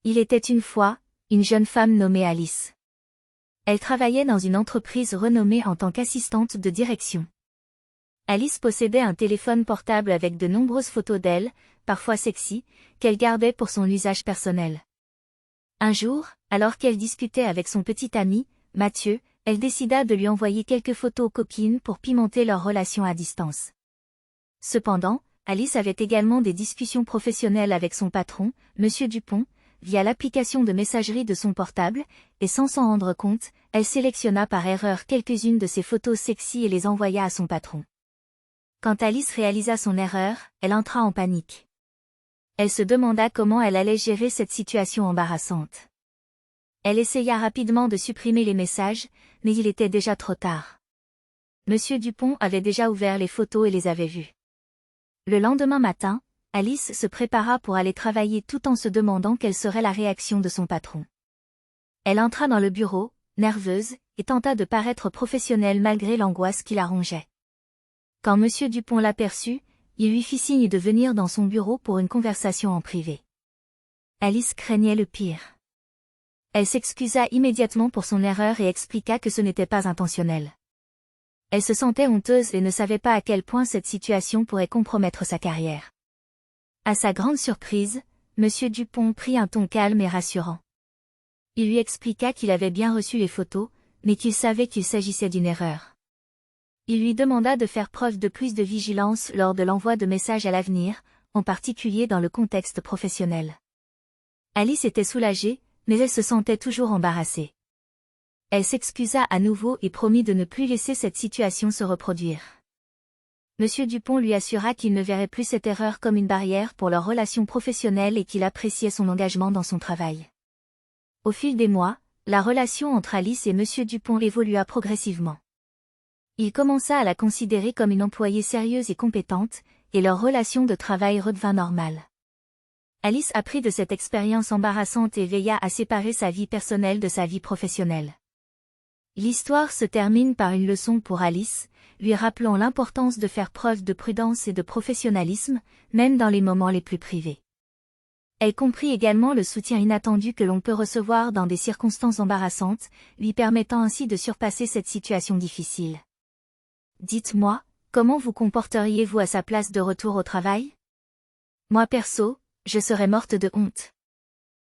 Il était une fois, une jeune femme nommée Alice. Elle travaillait dans une entreprise renommée en tant qu'assistante de direction. Alice possédait un téléphone portable avec de nombreuses photos d'elle, parfois sexy, qu'elle gardait pour son usage personnel. Un jour, alors qu'elle discutait avec son petit ami, Mathieu, elle décida de lui envoyer quelques photos coquines pour pimenter leur relation à distance. Cependant, Alice avait également des discussions professionnelles avec son patron, Monsieur Dupont, via l'application de messagerie de son portable, et sans s'en rendre compte, elle sélectionna par erreur quelques-unes de ses photos sexy et les envoya à son patron. Quand Alice réalisa son erreur, elle entra en panique. Elle se demanda comment elle allait gérer cette situation embarrassante. Elle essaya rapidement de supprimer les messages, mais il était déjà trop tard. Monsieur Dupont avait déjà ouvert les photos et les avait vues. Le lendemain matin, Alice se prépara pour aller travailler tout en se demandant quelle serait la réaction de son patron. Elle entra dans le bureau, nerveuse, et tenta de paraître professionnelle malgré l'angoisse qui la rongeait. Quand Monsieur Dupont l'aperçut, il lui fit signe de venir dans son bureau pour une conversation en privé. Alice craignait le pire. Elle s'excusa immédiatement pour son erreur et expliqua que ce n'était pas intentionnel. Elle se sentait honteuse et ne savait pas à quel point cette situation pourrait compromettre sa carrière. À sa grande surprise, Monsieur Dupont prit un ton calme et rassurant. Il lui expliqua qu'il avait bien reçu les photos, mais qu'il savait qu'il s'agissait d'une erreur. Il lui demanda de faire preuve de plus de vigilance lors de l'envoi de messages à l'avenir, en particulier dans le contexte professionnel. Alice était soulagée, mais elle se sentait toujours embarrassée. Elle s'excusa à nouveau et promit de ne plus laisser cette situation se reproduire. Monsieur Dupont lui assura qu'il ne verrait plus cette erreur comme une barrière pour leur relation professionnelle et qu'il appréciait son engagement dans son travail. Au fil des mois, la relation entre Alice et Monsieur Dupont évolua progressivement. Il commença à la considérer comme une employée sérieuse et compétente, et leur relation de travail redevint normale. Alice apprit de cette expérience embarrassante et veilla à séparer sa vie personnelle de sa vie professionnelle. L'histoire se termine par une leçon pour Alice, lui rappelant l'importance de faire preuve de prudence et de professionnalisme, même dans les moments les plus privés. Elle comprit également le soutien inattendu que l'on peut recevoir dans des circonstances embarrassantes, lui permettant ainsi de surpasser cette situation difficile. Dites-moi, comment vous comporteriez-vous à sa place de retour au travail? Moi perso, je serais morte de honte.